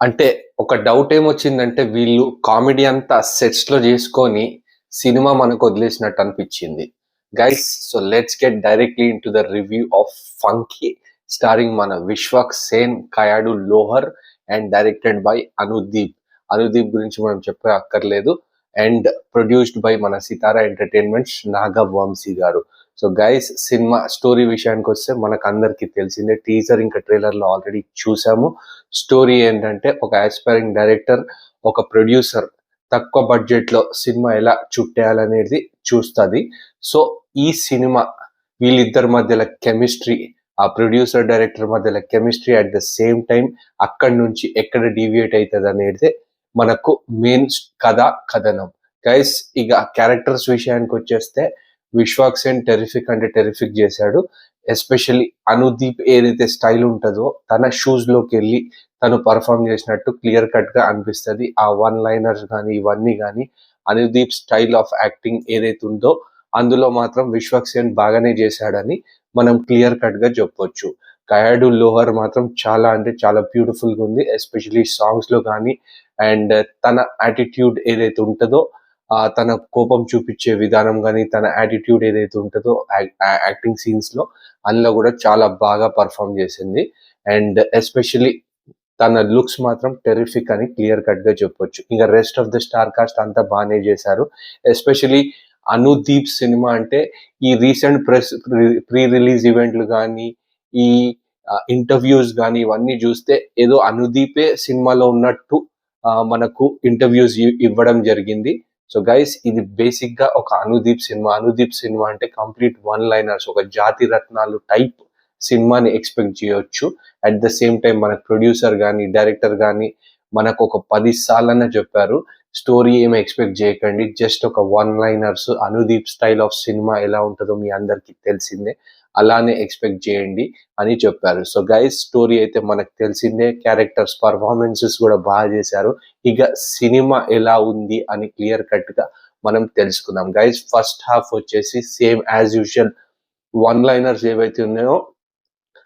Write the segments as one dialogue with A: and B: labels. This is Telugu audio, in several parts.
A: అంటే ఒక డౌట్ ఏమొచ్చిందంటే వీళ్ళు కామెడీ అంతా సెట్స్‌లో జేసుకొని సినిమా మనకు వదిలేసినట్టు అనిపిచ్చింది. Guys so let's get directly into the review of 'Funky' starring మన Vishwak Sen, Kayadu Lohar and directed by Anudeep. Anudeep గురించి మనం చెప్పే అక్కర్లేదు. అండ్ ప్రొడ్యూస్డ్ బై మన సితారా ఎంటర్‌టైన్‌మెంట్స్ నాగవంశీ గారు. సో గైస్ సినిమా స్టోరీ విషయానికొస్తే మనకందరికీ తెలిసిందే. టీజర్ ఇంకా ట్రైలర్‌లో ఆల్రెడీ చూసాము. స్టోరీ ఏంటంటే ఒక ఆస్పైరింగ్ డైరెక్టర్, ఒక ప్రొడ్యూసర్ తక్కువ బడ్జెట్‌లో సినిమా ఎలా చుట్టేయాలనేది చూస్తది. సో ఈ సినిమా వీళ్ళిద్దరి మధ్యల కెమిస్ట్రీ, ఆ ప్రొడ్యూసర్, డైరెక్టర్ మధ్యల chemistry at the same time అక్కడి నుంచి ఎక్కడ డీవియేట్ అయితదనేదే మనకు మెయిన్ కథనం. గైస్ ఇక క్యారెక్టర్స్ విషయానికొచ్చేస్తే విశ్వాక్ సేన్ టెర్రిఫిక్ అంటే టెర్రిఫిక్ చేశాడు. ఎస్పెషల్లీ అనుదీప్ ఏదైతే స్టైల్ ఉంటదో తన షూస్‌లోకెళ్ళి తను పర్ఫార్మ్ చేసినట్టు క్లియర్ కట్‌గా అనిపిస్తది. ఆ వన్ లైనర్స్ గానీ, ఇవన్నీ గానీ అనుదీప్ స్టైల్ ఆఫ్ యాక్టింగ్ ఏదైతే ఉందో అందులో మాత్రం విశ్వక్ సేన్ బాగానే చేశాడని మనం క్లియర్ కట్‌గా చెప్పొచ్చు. కయాడు లోహర్ మాత్రం చాలా అంటే చాలా బ్యూటిఫుల్‌గా ఉంది. ఎస్పెషల్లీ సాంగ్స్‌లో గానీ అండ్ తన యాటిట్యూడ్ ఏదైతే ఉంటదో తన కోపం చూపిచ్చే విధానం గానీ, తన యాటిట్యూడ్ ఏదైతే ఉంటదో యాక్టింగ్ సీన్స్‌లో అందులో గూడా చాలా బాగా పర్ఫార్మ్ చేసింది. అండ్ ఎస్పెషల్లీ తన లుక్స్ మాత్రం టెర్రిఫిక్ అని క్లియర్ కట్‌గా చెప్పొచ్చు. ఇంక rest of the star cast అంతా బానే చేశారు. ఎస్పెషల్లీ అనుదీప్ సినిమా అంటే ఈ రీసెంట్ ప్రీ రిలీజ్ ఈవెంట్లు గానీ, ఈ ఇంటర్‌వ్యూస్ గానీ ఇవన్నీ జూస్తే ఏదో అనుదీపే సినిమాలో ఉన్నట్టు మనకు ఇంటర్‌వ్యూస్ ఇవ్వడం జరిగింది. సో గైస్ ఇది బేసిక్‌గా ఒక అనుదీప్ సినిమా. అనుదీప్ సినిమా అంటే కంప్లీట్ వన్ లైనర్స్ ఒక జాతి రత్నాలు టైప్ సినిమాని ఎక్స్‌పెక్ట్ చేయొచ్చు. అట్ ద సేమ్ టైమ్ మన ప్రొడ్యూసర్ గానీ, డైరెక్టర్ గానీ మనకు ఒక 10 సార్లన్నా చెప్పారు. స్టోరీ ఏమి ఎక్స్‌పెక్ట్ చేయకండి. జస్ట్ ఒక one liners Anudeep style of cinema ఎలా ఉంటదో మీ అందరికీ తెలిసిందే. అలానే ఎక్స్‌పెక్ట్ చేయండి అని చెప్పారు. సో గైస్ స్టోరీ అయితే మనకు తెలిసిందే. క్యారెక్టర్స్ పర్ఫార్మెన్సెస్ కూడా బాగా చేశారు. ఇక సినిమా ఎలా ఉంది అని క్లియర్ కట్‌గా మనం తెలుసుకుందాం. గైస్ ఫస్ట్ హాఫ్ వచ్చేసి same as usual one liners ఏవైతే ఉన్నాయో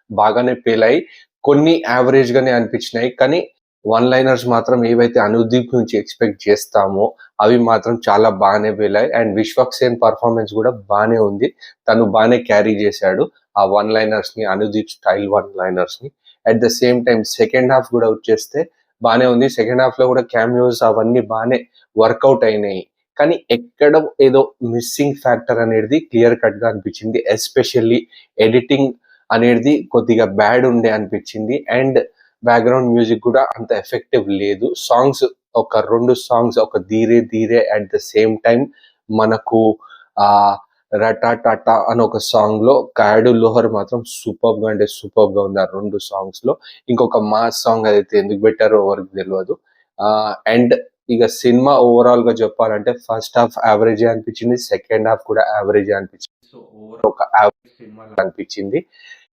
A: బాగానే పేలాయి. కొన్ని యావరేజ్‌గానే అనిపించినాయి. కానీ వన్ లైనర్స్ మాత్రం ఏవైతే అనుదీప్ నుంచి ఎక్స్‌పెక్ట్ చేస్తామో అవి మాత్రం చాలా బాగానే పేలాయి. అండ్ విశ్వక్ సేన్ పర్ఫార్మెన్స్ కూడా బానే ఉంది. తను బానే క్యారీ చేశాడు. ఆ వన్ లైనర్స్‌ని అనుదీప్ స్టైల్ వన్ లైనర్స్‌ని. At the same time second half కూడా వచ్చేస్తే బానే ఉంది. సెకండ్ హాఫ్‌లో కూడా క్యామియోస్ అవన్నీ బానే వర్కౌట్ అయినాయి. కానీ ఎక్కడో ఏదో మిస్సింగ్ ఫ్యాక్టర్ అనేది క్లియర్ కట్‌గా అనిపించింది. ఎస్పెషల్లీ ఎడిటింగ్ అనేది కొద్దిగా బ్యాడ్ ఉండే అనిపించింది. అండ్ బ్యాక్‌గ్రౌండ్ మ్యూజిక్ కూడా అంత ఎఫెక్టివ్ లేదు. సాంగ్స్ ఒక 2 సాంగ్స్ ఒక 'ధీరే ధీరే' అట్ ద సేమ్ టైమ్ మనకు 'రటాటట' అని ఒక సాంగ్‌లో కయాడు లోహర్ మాత్రం సూపర్బ్‌గా అంటే సూపర్బ్‌గా ఉంది ఆ 2 సాంగ్స్‌లో. ఇంకొక మాస్ సాంగ్ అదైతే ఎందుకు పెట్టారో ఎవరికీ తెలవదు. అండ్ ఇక సినిమా ఓవరాల్‌గా చెప్పాలంటే ఫస్ట్ హాఫ్ యావరేజే అనిపించింది. సెకండ్ హాఫ్ కూడా యావరేజే అనిపించింది. సో ఓవరాల్ ఒక యావరేజ్ సినిమాలా అనిపించింది.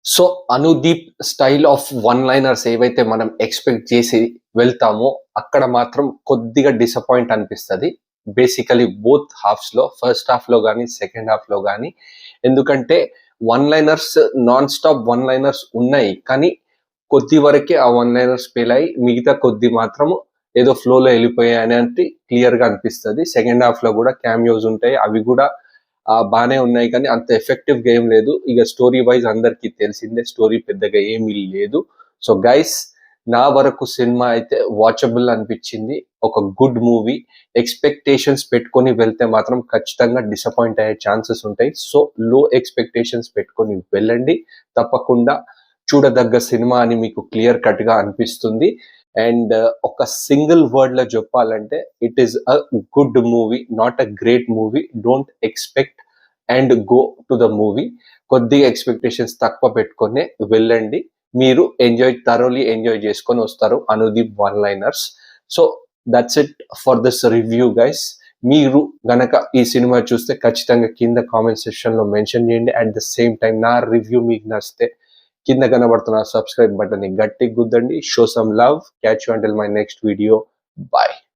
A: So Anudeep style of one liners ఏవైతే మనం ఎక్స్‌పెక్ట్ చేసి వెళ్తామో అక్కడ మాత్రం కొద్దిగా డిసప్పాయింట్ అనిపిస్తది. బేసికల్లీ బోత్ హాఫ్స్‌లో ఫస్ట్ హాఫ్‌లో గానీ, సెకండ్ హాఫ్‌లో గానీ. ఎందుకంటే one liners non stop one liners ఉన్నాయి. కానీ కొద్ది వరకే ఆ వన్ లైనర్స్ పేలాయి. మిగతా కొద్ది మాత్రం ఏదో ఫ్లోలో ఎళ్ళిపోయాయి అనేది క్లియర్‌గా అనిపిస్తది. సెకండ్ హాఫ్‌లో గూడా క్యామియోస్ ఉంటాయి. అవి గూడా బానే ఉన్నాయి కానీ అంత ఎఫెక్టివ్‌గా ఏం లేదు. ఇక స్టోరీ వైస్ అందరికీ తెలిసిందే. స్టోరీ పెద్దగా ఏమీ లేదు. సో గైస్ నా వరకు సినిమా అయితే వాచబుల్ అనిపించింది. ఒక గుడ్ మూవీ. ఎక్స్‌పెక్టేషన్స్ పెట్టుకొని వెళ్తే మాత్రం ఖచ్చితంగా డిసప్పాయింట్ అయ్యే ఛాన్సెస్ ఉంటాయి. సో లో ఎక్స్‌పెక్టేషన్స్ పెట్టుకొని వెళ్ళండి. తప్పకుండా చూడదగ్గ సినిమా అని మీకు క్లియర్ కట్‌గా అనిపిస్తుంది. అండ్ ఒక సింగిల్ వర్డ్‌లో చెప్పాలంటే it is a good movie. Not a great movie. Don't expect and go to the movie. కొద్దిగా ఎక్స్‌పెక్టేషన్స్ తక్కువ పెట్టుకొనే వెళ్ళండి. మీరు థరోలీ ఎంజాయ్ చేసుకొని వస్తారు. Anudeep one liners. So that's it for this review guys. మీరు గనక ఈ సినిమా చూస్తే ఖచ్చితంగా కింద కామెంట్ సెక్షన్‌లో మెన్షన్ చేయండి. అట్ ద సేమ్ టైమ్ నా రివ్యూ మీకు నచ్చితే కింద కనబడుతున్న సబ్స్క్రైబ్ బటన్ని గట్టిగా గుద్దండి. Show some love. Catch you until my next video. By.